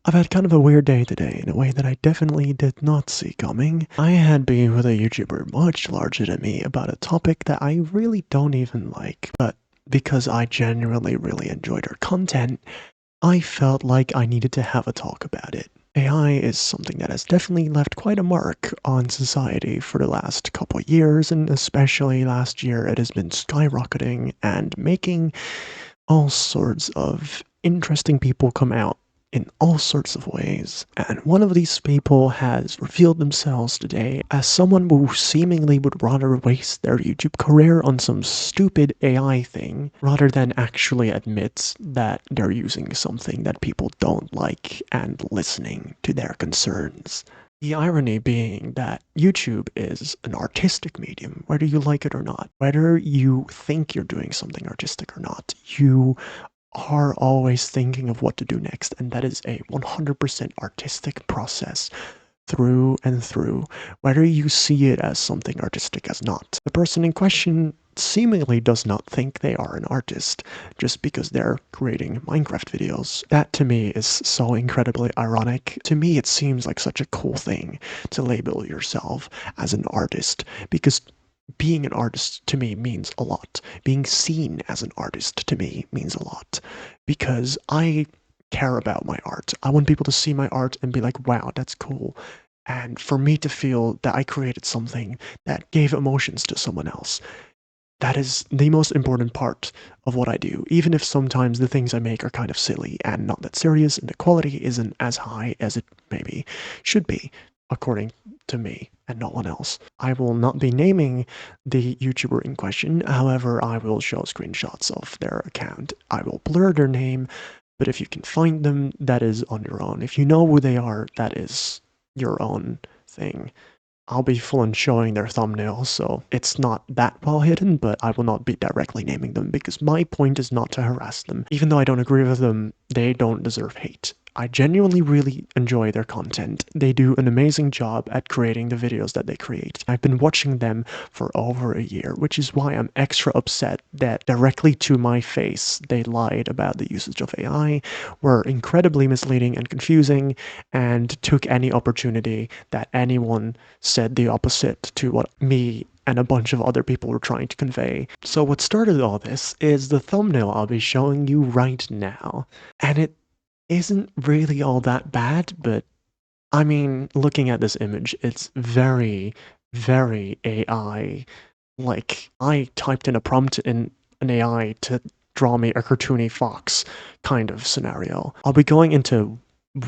I've had kind of a weird day today in a way that I definitely did not see coming. I had been with a YouTuber much larger than me about a topic that I really don't even like, but because I genuinely really enjoyed her content, I felt like I needed to have a talk about it. AI is something that has definitely left quite a mark on society for the last couple of years, and especially last year it has been skyrocketing and making all sorts of interesting people come out in all sorts of ways. And one of these people has revealed themselves today as someone who seemingly would rather waste their YouTube career on some stupid AI thing rather than actually admit that they're using something that people don't like and listening to their concerns. The irony being that YouTube is an artistic medium, whether you like it or not. Whether you think you're doing something artistic or not, you are always thinking of what to do next, and that is a 100% artistic process through and through, whether you see it as something artistic as not. The person in question seemingly does not think they are an artist just because they're creating Minecraft videos. That to me is so incredibly ironic. To me, it seems like such a cool thing to label yourself as an artist because being an artist to me means a lot. Being seen as an artist to me means a lot because I care about my art. I want people to see my art and be like, wow, that's cool. And for me to feel that I created something that gave emotions to someone else, that is the most important part of what I do, even if sometimes the things I make are kind of silly and not that serious and the quality isn't as high as it maybe should be, according to me and no one else. I will not be naming the YouTuber in question, however, I will show screenshots of their account. I will blur their name, but if you can find them, that is on your own. If you know who they are, that is your own thing. I'll be full on showing their thumbnails, so it's not that well hidden, but I will not be directly naming them because my point is not to harass them. Even though I don't agree with them, they don't deserve hate. I genuinely really enjoy their content. They do an amazing job at creating the videos that they create. I've been watching them for over a year, which is why I'm extra upset that directly to my face they lied about the usage of AI, were incredibly misleading and confusing, and took any opportunity that anyone said the opposite to what me and a bunch of other people were trying to convey. So what started all this is the thumbnail I'll be showing you right now. And it isn't really all that bad, but I mean, looking at this image, it's very, very AI. Like, I typed in a prompt in an AI to draw me a cartoony fox kind of scenario. I'll be going into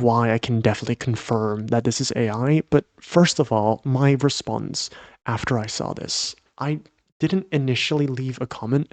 why I can definitely confirm that this is AI, but first of all, my response after I saw this. I didn't initially leave a comment.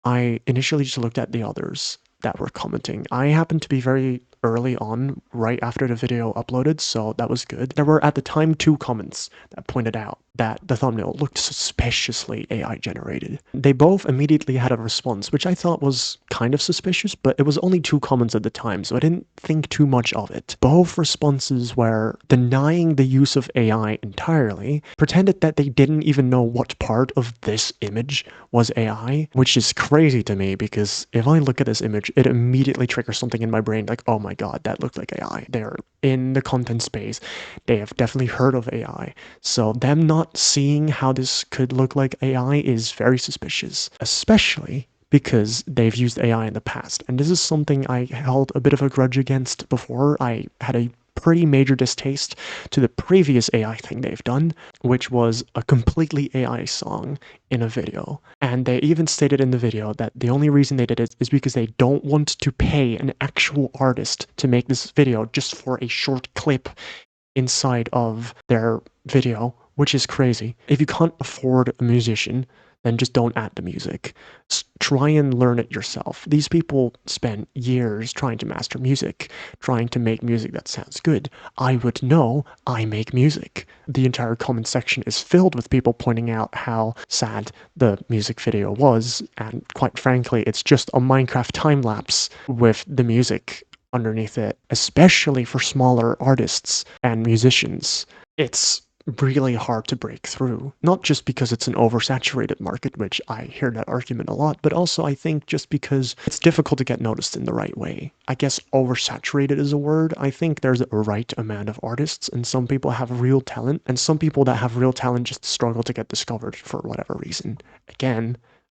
I initially just looked at the others that were commenting. I happened to be very early on, right after the video uploaded, so that was good. There were at the time 2 comments that pointed out that the thumbnail looked suspiciously AI generated. They both immediately had a response, which I thought was kind of suspicious, but it was only 2 comments at the time, so I didn't think too much of it. Both responses were denying the use of AI entirely, pretended that they didn't even know what part of this image was AI, which is crazy to me because if I look at this image, it immediately triggers something in my brain like, oh my god, that looked like AI. They're in the content space. They have definitely heard of AI. So them not seeing how this could look like AI is very suspicious, especially because they've used AI in the past. And this is something I held a bit of a grudge against before. I had a pretty major distaste to the previous AI thing they've done, which was a completely AI song in a video. And they even stated in the video that the only reason they did it is because they don't want to pay an actual artist to make this video just for a short clip inside of their video, which is crazy. If you can't afford a musician, then just don't add the music. Try and learn it yourself. These people spend years trying to master music, trying to make music that sounds good. I would know, I make music. The entire comment section is filled with people pointing out how sad the music video was, and quite frankly, it's just a Minecraft time-lapse with the music underneath it, especially for smaller artists and musicians. It's really hard to break through. Not just because it's an oversaturated market, which I hear that argument a lot, but also I think just because it's difficult to get noticed in the right way. I guess oversaturated is a word. I think there's a right amount of artists, and some people have real talent, and some people that have real talent just struggle to get discovered for whatever reason. Again,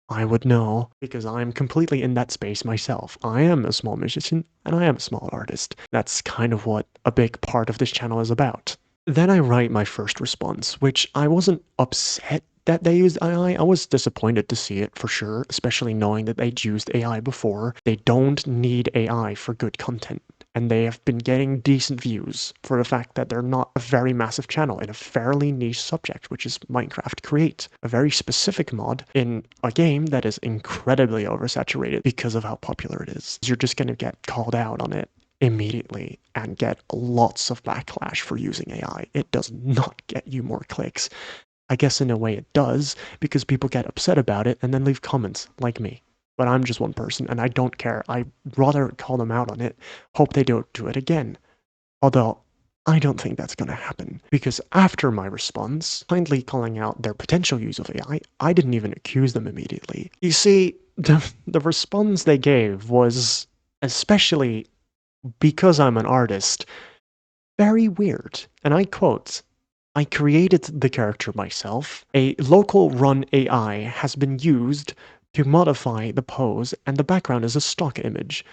I would know because I'm completely in that space myself. I am a small musician and I am a small artist. That's kind of what a big part of this channel is about. Then I write my first response, which I wasn't upset that they used AI. I was disappointed to see it for sure, especially knowing that they'd used AI before. They don't need AI for good content, and they have been getting decent views for the fact that they're not a very massive channel in a fairly niche subject, which is Minecraft Create, a very specific mod in a game that is incredibly oversaturated because of how popular it is. You're just going to get called out on it immediately and get lots of backlash for using AI. It does not get you more clicks. I guess in a way it does, because people get upset about it and then leave comments, like me. But I'm just one person and I don't care. I'd rather call them out on it, hope they don't do it again. Although, I don't think that's going to happen, because after my response, kindly calling out their potential use of AI, I didn't even accuse them immediately. You see, the response they gave was, especially because I'm an artist, very weird. And I quote, "I created the character myself. A local run AI has been used to modify the pose, and the background is a stock image.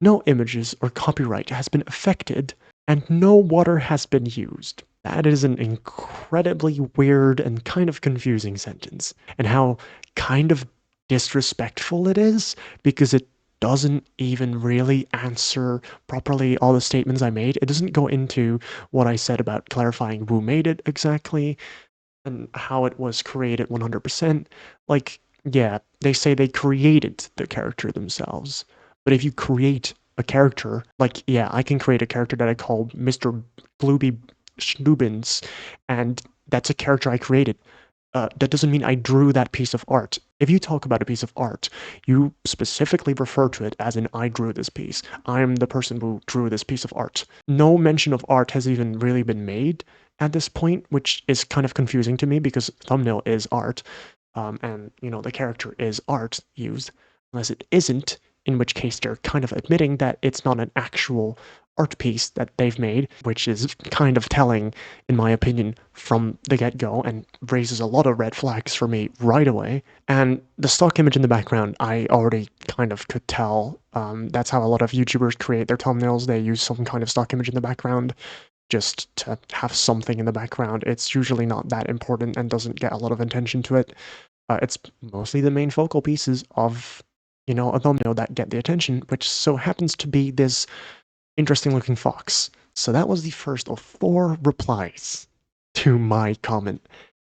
No images or copyright has been affected, and no water has been used." That is an incredibly weird and kind of confusing sentence, and how kind of disrespectful it is, because it doesn't even really answer properly all the statements I made. It doesn't go into what I said about clarifying who made it exactly and how it was created 100%. Like, yeah, they say they created the character themselves. But if you create a character, like, yeah, I can create a character that I call Mr. Glooby Schnoobins, and that's a character I created. That doesn't mean I drew that piece of art. If you talk about a piece of art, you specifically refer to it as in I drew this piece. I'm the person who drew this piece of art. No mention of art has even really been made at this point, which is kind of confusing to me because thumbnail is art, and the character is art used, unless it isn't, in which case they're kind of admitting that it's not an actual art piece that they've made, which is kind of telling, in my opinion, from the get-go, and raises a lot of red flags for me right away. And the stock image in the background, I already kind of could tell. That's how a lot of YouTubers create their thumbnails. They use some kind of stock image in the background just to have something in the background. It's usually not that important and doesn't get a lot of attention to it. It's mostly the main focal pieces of, a thumbnail that get the attention, which so happens to be this interesting looking fox. So that was the first of 4 replies to my comment,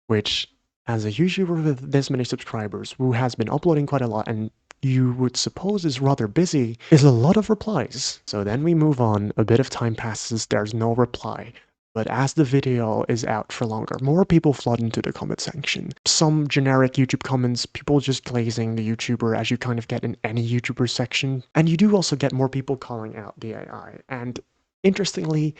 which, as a YouTuber with this many subscribers who has been uploading quite a lot and you would suppose is rather busy, is a lot of replies. So then we move on, a bit of time passes, there's no reply. But as the video is out for longer, more people flood into the comment section. Some generic YouTube comments, people just glazing the YouTuber, as you kind of get in any YouTuber section. And you do also get more people calling out the AI. And interestingly,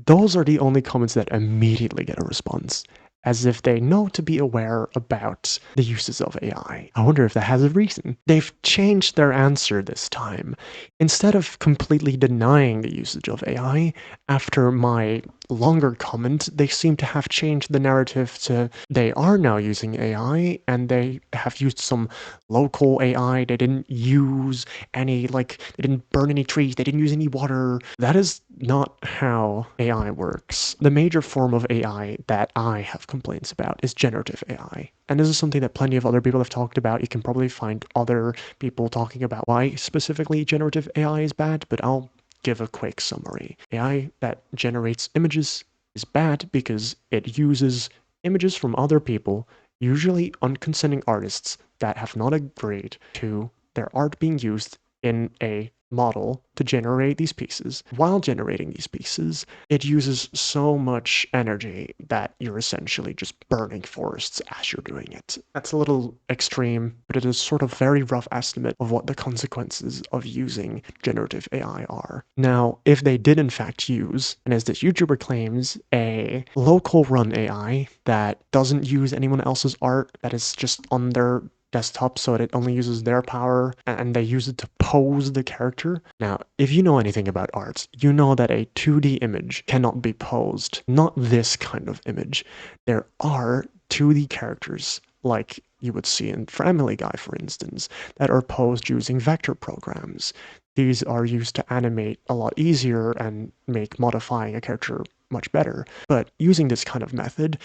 those are the only comments that immediately get a response, as if they know to be aware about the uses of AI. I wonder if that has a reason. They've changed their answer this time. Instead of completely denying the usage of AI, after my longer comment, they seem to have changed the narrative to they are now using AI, and they have used some local AI. They didn't use any, they didn't burn any trees, they didn't use any water. That is not how AI works. The major form of AI that I have complaints about is generative AI. And this is something that plenty of other people have talked about. You can probably find other people talking about why specifically generative AI is bad, but I'll give a quick summary. AI that generates images is bad because it uses images from other people, usually unconsenting artists that have not agreed to their art being used in a model to generate these pieces. While generating these pieces, it uses so much energy that you're essentially just burning forests as you're doing it. That's a little extreme, but it is sort of very rough estimate of what the consequences of using generative AI are. Now, if they did in fact use, and as this YouTuber claims, a local run AI that doesn't use anyone else's art, that is just on their desktop so it only uses their power and they use it to pose the character. Now, if you know anything about art, you know that a 2D image cannot be posed. Not this kind of image. There are 2D characters like you would see in Family Guy, for instance, that are posed using vector programs. These are used to animate a lot easier and make modifying a character much better. But using this kind of method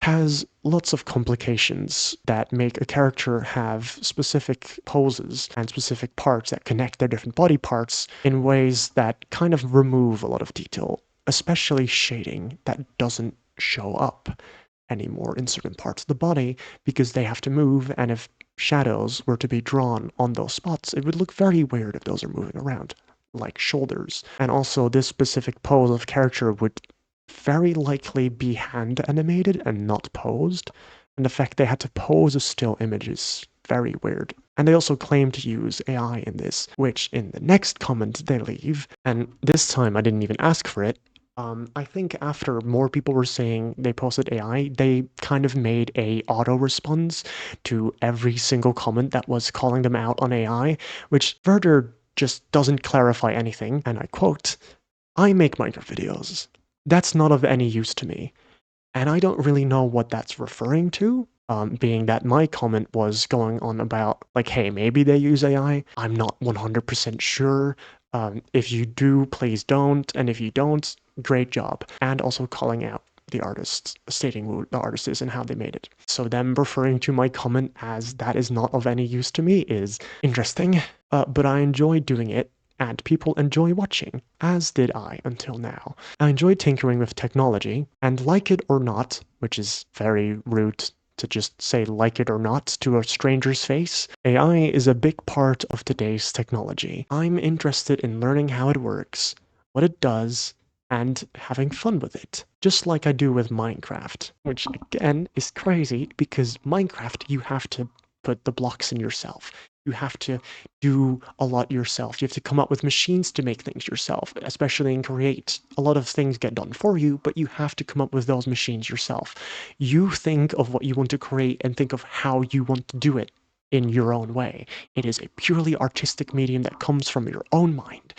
has lots of complications that make a character have specific poses and specific parts that connect their different body parts in ways that kind of remove a lot of detail, especially shading that doesn't show up anymore in certain parts of the body because they have to move, and if shadows were to be drawn on those spots, it would look very weird if those are moving around, like shoulders. And also, this specific pose of character would very likely be hand animated and not posed, and the fact they had to pose a still image is very weird. And they also claim to use AI in this, which in the next comment they leave, and this time I didn't even ask for it. I think after more people were saying they posted AI, they kind of made a auto response to every single comment that was calling them out on AI, which further just doesn't clarify anything. And I quote, "I make Minecraft videos. That's not of any use to me." And I don't really know what that's referring to, being that my comment was going on about, like, hey, maybe they use AI. I'm not 100% sure. If you do, please don't. And if you don't, great job. And also calling out the artists, stating who the artist is and how they made it. So them referring to my comment as that is not of any use to me is interesting, but I enjoy doing it and people enjoy watching, as did I until now. I enjoy tinkering with technology, and like it or not, which is very rude to just say like it or not to a stranger's face, AI is a big part of today's technology. I'm interested in learning how it works, what it does, and having fun with it. Just like I do with Minecraft, which again is crazy because Minecraft you have to put the blocks in yourself. You have to do a lot yourself. You have to come up with machines to make things yourself, especially in Create. A lot of things get done for you, but you have to come up with those machines yourself. You think of what you want to create and think of how you want to do it in your own way. It is a purely artistic medium that comes from your own mind.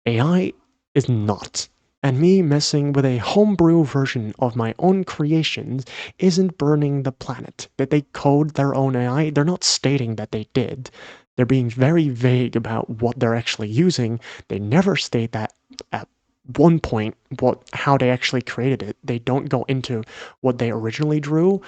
AI is not. And me messing with a homebrew version of my own creations isn't burning the planet. That they code their own AI, they're not stating that they did. They're being very vague about what they're actually using. They never state that at one point how they actually created it. They don't go into what they originally drew.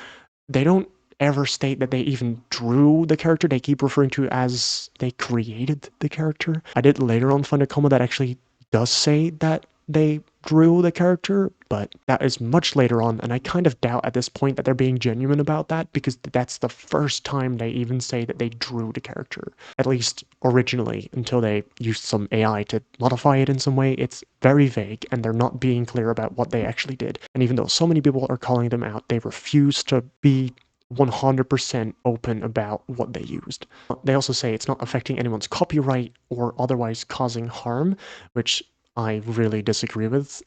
They don't ever state that they even drew the character. They keep referring to it as they created the character. I did later on find a comment that actually does say that they drew the character, but that is much later on, and I kind of doubt at this point that they're being genuine about that because that's the first time they even say that they drew the character. At least originally, until they used some AI to modify it in some way, it's very vague and they're not being clear about what they actually did. And even though so many people are calling them out, they refuse to be 100% open about what they used. They also say it's not affecting anyone's copyright or otherwise causing harm, which I really disagree with.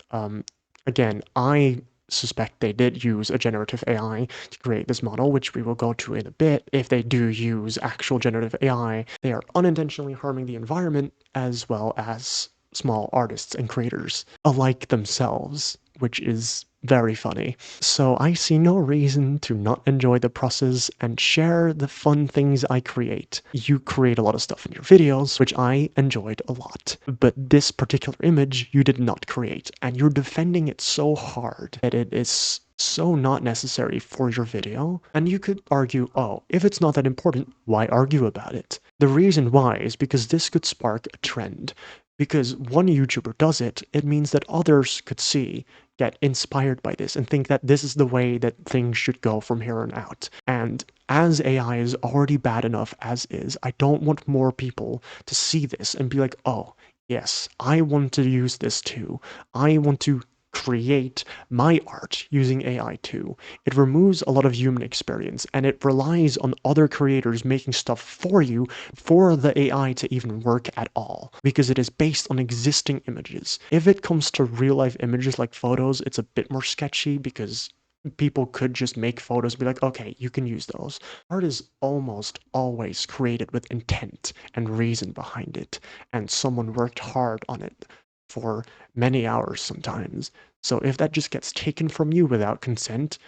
Again, I suspect they did use a generative AI to create this model, which we will go to in a bit. If they do use actual generative AI, they are unintentionally harming the environment as well as small artists and creators alike themselves, which is very funny. So I see no reason to not enjoy the process and share the fun things I create. You create a lot of stuff in your videos, which I enjoyed a lot. But this particular image you did not create, and you're defending it so hard that it is so not necessary for your video. And you could argue, oh, if it's not that important, why argue about it? The reason why is because this could spark a trend. Because one YouTuber does it, it means that others could see, get inspired by this, and think that this is the way that things should go from here on out. And as AI is already bad enough as is, I don't want more people to see this and be like, oh, yes, I want to use this too. I want to create my art using AI too. It removes a lot of human experience and it relies on other creators making stuff for you for the AI to even work at all because it is based on existing images. If it comes to real life images like photos, it's a bit more sketchy because people could just make photos and be like, okay, you can use those. Art is almost always created with intent and reason behind it, and someone worked hard on it for many hours sometimes. So if that just gets taken from you without consent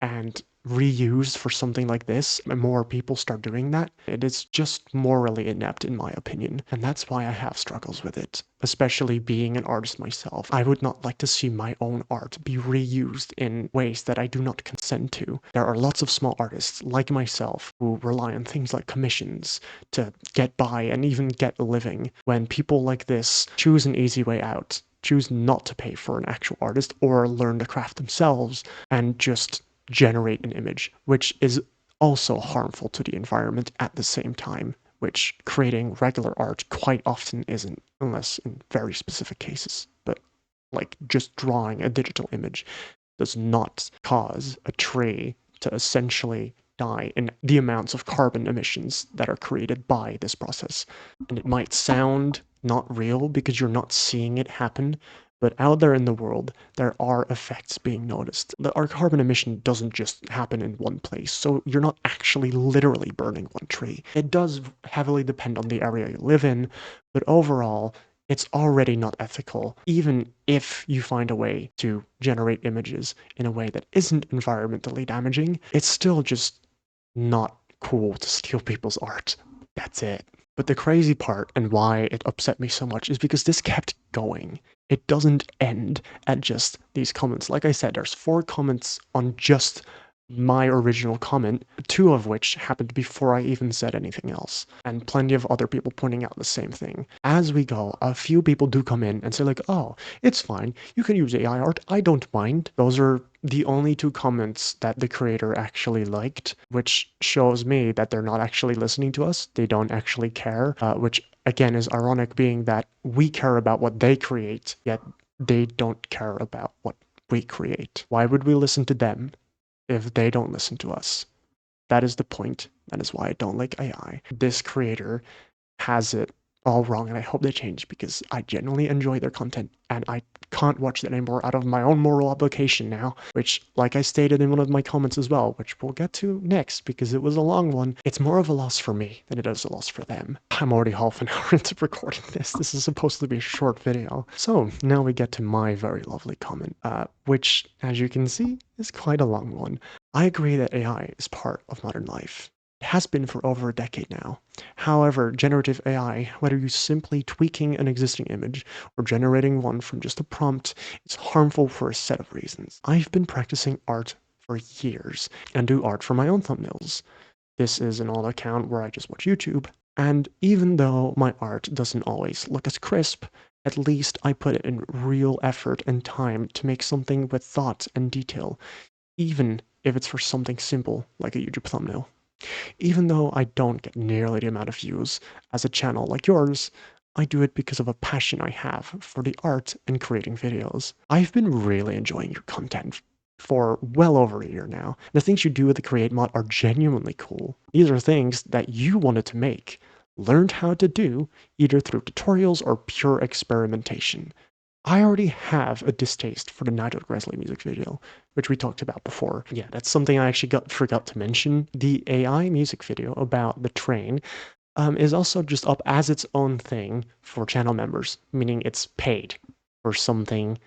and reused for something like this, and more people start doing that, it is just morally inept in my opinion. And that's why I have struggles with it, especially being an artist myself. I would not like to see my own art be reused in ways that I do not consent to. There are lots of small artists like myself who rely on things like commissions to get by and even get a living. When people like this choose an easy way out, choose not to pay for an actual artist or learn the craft themselves and just generate an image, which is also harmful to the environment at the same time, which creating regular art quite often isn't, unless in very specific cases. But like just drawing a digital image does not cause a tree to essentially die in the amounts of carbon emissions that are created by this process. And it might sound not real because you're not seeing it happen, but out there in the world, there are effects being noticed. Our carbon emission doesn't just happen in one place, so you're not actually literally burning one tree. It does heavily depend on the area you live in, but overall, it's already not ethical, even if you find a way to generate images in a way that isn't environmentally damaging. It's still just not cool to steal people's art. That's it. But the crazy part and why it upset me so much is because this kept going. It doesn't end at just these comments. Like I said, there's 4 comments on just my original comment, 2 of which happened before I even said anything else, and plenty of other people pointing out the same thing. As we go, a few people do come in and say like, oh, it's fine, you can use AI art, I don't mind. Those are the only 2 comments that the creator actually liked, which shows me that they're not actually listening to us, they don't actually care, which again is ironic being that we care about what they create, yet they don't care about what we create. Why would we listen to them if they don't listen to us? That is the point. That is why I don't like AI. This creator has it all wrong, and I hope they change because I genuinely enjoy their content and I can't watch that anymore out of my own moral obligation now, which, like I stated in one of my comments as well, which we'll get to next because it was a long one, it's more of a loss for me than it is a loss for them. I'm already half an hour into recording this. This is supposed to be a short video. So now we get to my very lovely comment, which, as you can see, is quite a long one. I agree that AI is part of modern life. It has been for over a decade now. However, generative AI, whether you're simply tweaking an existing image or generating one from just a prompt, is harmful for a set of reasons. I've been practicing art for years and do art for my own thumbnails. This is an old account where I just watch YouTube, and even though my art doesn't always look as crisp, at least I put in real effort and time to make something with thought and detail, even if it's for something simple like a YouTube thumbnail. Even though I don't get nearly the amount of views as a channel like yours, I do it because of a passion I have for the art and creating videos. I've been really enjoying your content for well over a year now. The things you do with the Create mod are genuinely cool. These are things that you wanted to make, learned how to do, either through tutorials or pure experimentation. I already have a distaste for the Nigel Gresley music video, which we talked about before. Yeah, that's something I actually forgot to mention. The AI music video about the train is also just up as its own thing for channel members, meaning it's paid for something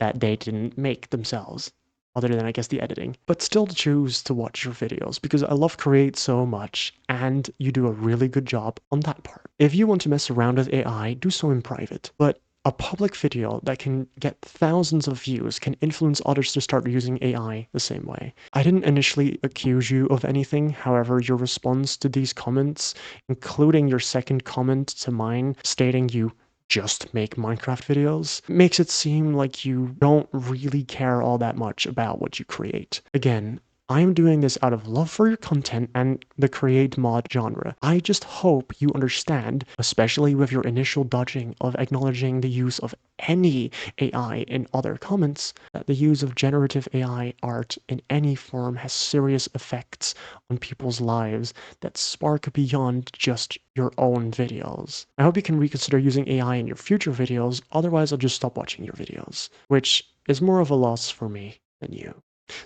that they didn't make themselves, other than I guess the editing. But still choose to watch your videos because I love Create so much and you do a really good job on that part. If you want to mess around with AI, do so in private. But a public video that can get thousands of views can influence others to start using AI the same way. I didn't initially accuse you of anything, however, your response to these comments, including your second comment to mine stating you just make Minecraft videos makes it seem like you don't really care all that much about what you create. Again, I'm doing this out of love for your content and the create mod genre. I just hope you understand, especially with your initial dodging of acknowledging the use of any AI in other comments, that the use of generative AI art in any form has serious effects on people's lives that spark beyond just your own videos. I hope you can reconsider using AI in your future videos, otherwise I'll just stop watching your videos, which is more of a loss for me than you.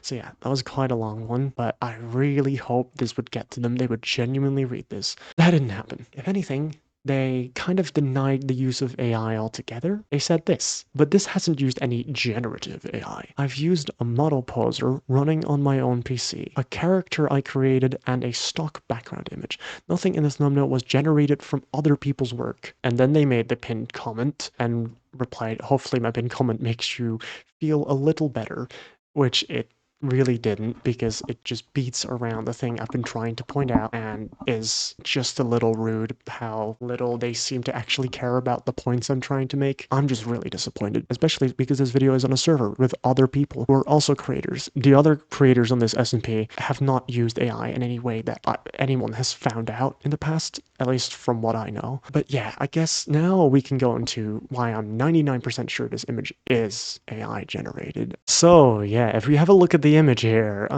So yeah, that was quite a long one, but I really hope this would get to them. They would genuinely read this. That didn't happen. If anything, they kind of denied the use of AI altogether. They said this, but this hasn't used any generative AI. I've used a model poser running on my own PC, a character I created, and a stock background image. Nothing in this thumbnail was generated from other people's work. And then they made the pinned comment and replied, hopefully my pinned comment makes you feel a little better, which it really didn't, because it just beats around the thing I've been trying to point out and is just a little rude how little they seem to actually care about the points I'm trying to make. I'm just really disappointed, especially because this video is on a server with other people who are also creators. The other creators on this SMP have not used AI in any way that anyone has found out in the past, at least from what I know. But yeah, I guess now we can go into why I'm 99% sure this image is AI generated. So yeah, if we have a look at the image here,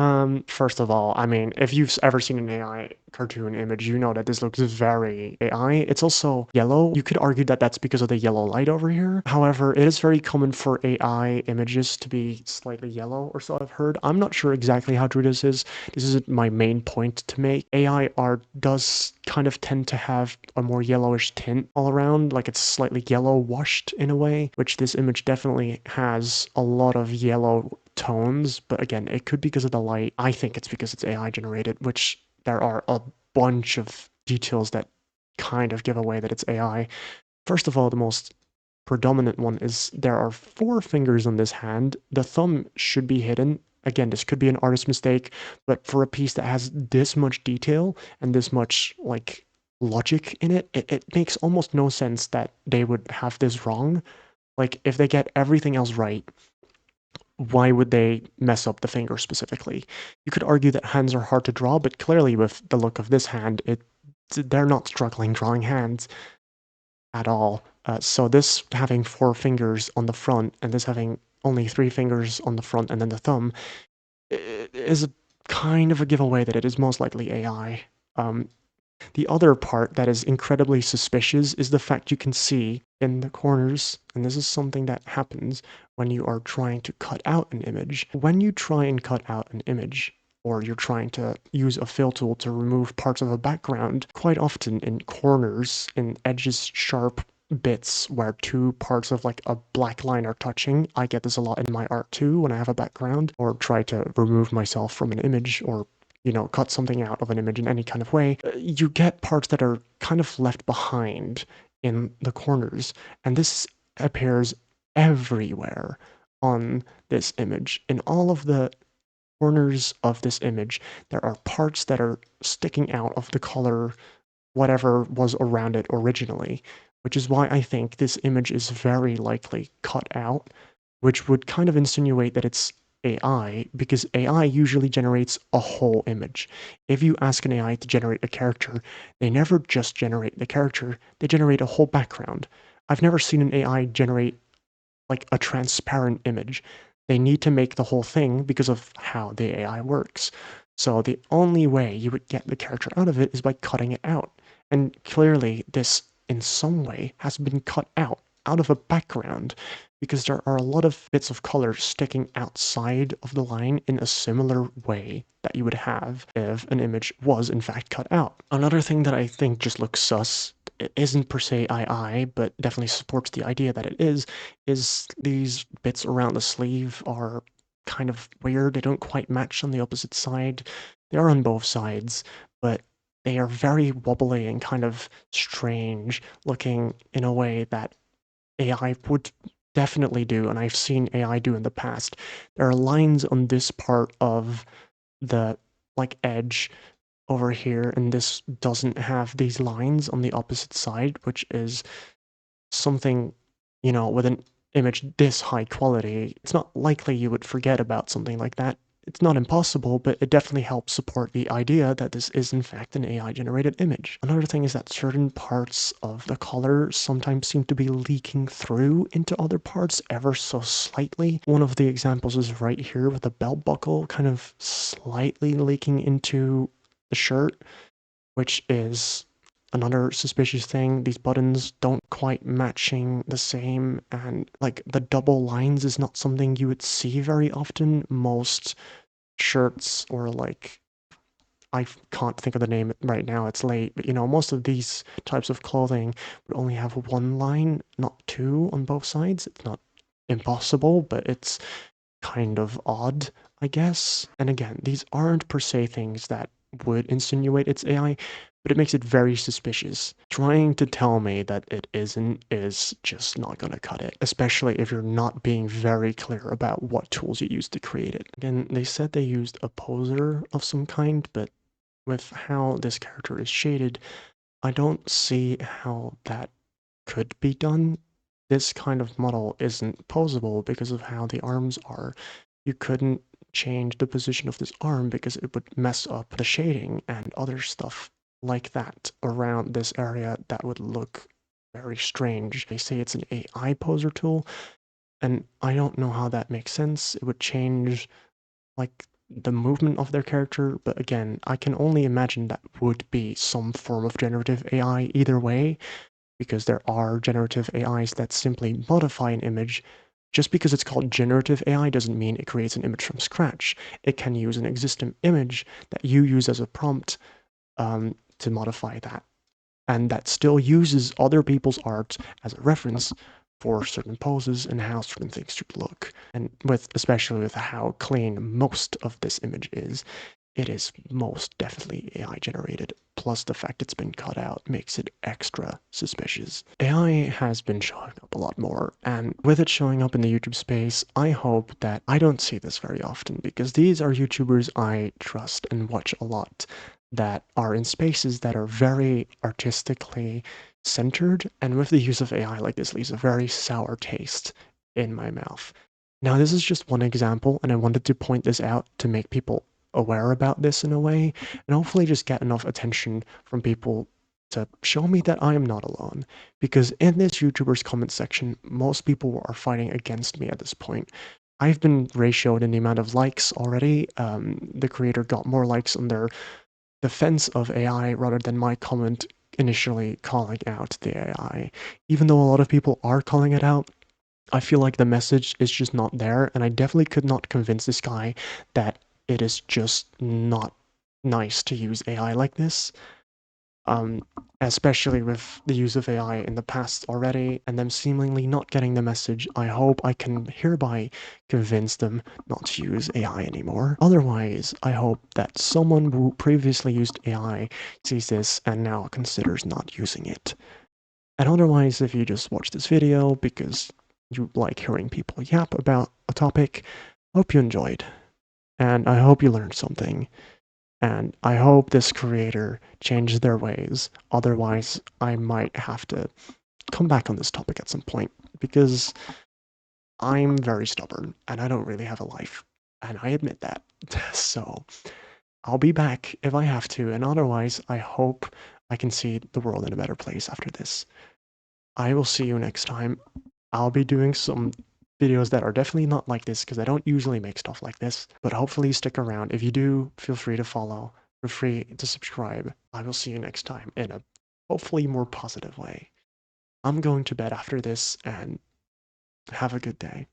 first of all, I mean, if you've ever seen an AI cartoon image, you know that this looks very AI. It's also yellow. You could argue that that's because of the yellow light over here. However, it is very common for AI images to be slightly yellow, or so I've heard. I'm not sure exactly how true this is. This is my main point to make. AI art does kind of tend to have a more yellowish tint all around, like it's slightly yellow washed in a way, which this image definitely has a lot of yellow tones, but again, it could be because of the light. I think it's because it's AI generated, which there are a bunch of details that kind of give away that it's AI. First of all, the most predominant one is there are 4 fingers on this hand. The thumb should be hidden. Again, this could be an artist mistake, but for a piece that has this much detail and this much like logic in it, it makes almost no sense that they would have this wrong. Like if they get everything else right, why would they mess up the finger specifically? You could argue that hands are hard to draw, but clearly with the look of this hand, they're not struggling drawing hands at all. So this having 4 fingers on the front and this having only 3 fingers on the front and then the thumb is a kind of a giveaway that it is most likely AI. The other part that is incredibly suspicious is the fact you can see in the corners, and this is something that happens when you are trying to cut out an image. When you try and cut out an image, or you're trying to use a fill tool to remove parts of a background, quite often in corners, in edges, sharp bits where 2 parts of like a black line are touching. I get this a lot in my art too when I have a background or try to remove myself from an image or cut something out of an image in any kind of way, you get parts that are kind of left behind in the corners. And this appears everywhere on this image. In all of the corners of this image, there are parts that are sticking out of the color, whatever was around it originally, which is why I think this image is very likely cut out, which would kind of insinuate that it's AI, because AI usually generates a whole image. If you ask an AI to generate a character, they never just generate the character, they generate a whole background. I've never seen an AI generate like a transparent image. They need to make the whole thing because of how the AI works. So the only way you would get the character out of it is by cutting it out. And clearly this in some way has been cut out of a background, because there are a lot of bits of color sticking outside of the line in a similar way that you would have if an image was in fact cut out. Another thing that I think just looks sus, it isn't per se II, but definitely supports the idea that it is these bits around the sleeve are kind of weird. They don't quite match on the opposite side. They are on both sides, but they are very wobbly and kind of strange looking in a way that AI would definitely do, and I've seen AI do in the past. There are lines on this part of the like edge over here, and this doesn't have these lines on the opposite side, which is something, with an image this high quality, it's not likely you would forget about something like that. It's not impossible, but it definitely helps support the idea that this is in fact an AI-generated image. Another thing is that certain parts of the color sometimes seem to be leaking through into other parts ever so slightly. One of the examples is right here with the belt buckle kind of slightly leaking into the shirt, which is another suspicious thing. These buttons don't quite matching the same, and like the double lines is not something you would see very often. Most shirts or like I can't think of the name right now, it's late, but most of these types of clothing would only have one line, not two on both sides. It's not impossible, but it's kind of odd, I guess. And again, these aren't per se things that would insinuate it's AI, but it makes it very suspicious. Trying to tell me that it isn't is just not gonna cut it, especially if you're not being very clear about what tools you use to create it. Again, they said they used a poser of some kind, but with how this character is shaded, I don't see how that could be done. This kind of model isn't posable because of how the arms are. You couldn't change the position of this arm because it would mess up the shading and other stuff like that around this area that would look very strange. They say it's an AI poser tool, and I don't know how that makes sense. It would change like the movement of their character, but again, I can only imagine that would be some form of generative AI either way, because there are generative AIs that simply modify an image. Just because it's called generative AI doesn't mean it creates an image from scratch. It can use an existing image that you use as a prompt to modify that, and that still uses other people's art as a reference for certain poses and how certain things should look. And especially with how clean most of this image is, it is most definitely AI generated. Plus the fact it's been cut out makes it extra suspicious. AI has been showing up a lot more, and with it showing up in the YouTube space, I hope that I don't see this very often, because these are YouTubers I trust and watch a lot that are in spaces that are very artistically centered, and with the use of AI like this leaves a very sour taste in my mouth. Now, this is just one example, and I wanted to point this out to make people aware about this in a way, and hopefully just get enough attention from people to show me that I am not alone. Because in this YouTuber's comment section, most people are fighting against me at this point. I've been ratioed in the amount of likes already. The creator got more likes on their defense of AI rather than my comment initially calling out the AI. Even though a lot of people are calling it out, I feel like the message is just not there, and I definitely could not convince this guy that it is just not nice to use AI like this. Um, Especially with the use of AI in the past already, and them seemingly not getting the message. I hope I can hereby convince them not to use AI anymore. Otherwise, I hope that someone who previously used AI sees this and now considers not using it. And otherwise, if you just watch this video because you like hearing people yap about a topic, I hope you enjoyed. And I hope you learned something. And I hope this creator changes their ways. Otherwise, I might have to come back on this topic at some point, because I'm very stubborn and I don't really have a life. And I admit that. So I'll be back if I have to. And otherwise, I hope I can see the world in a better place after this. I will see you next time. I'll be doing some videos that are definitely not like this, because I don't usually make stuff like this, but hopefully stick around. If you do, feel free to follow, feel free to subscribe. I will see you next time in a hopefully more positive way. I'm going to bed after this, and have a good day.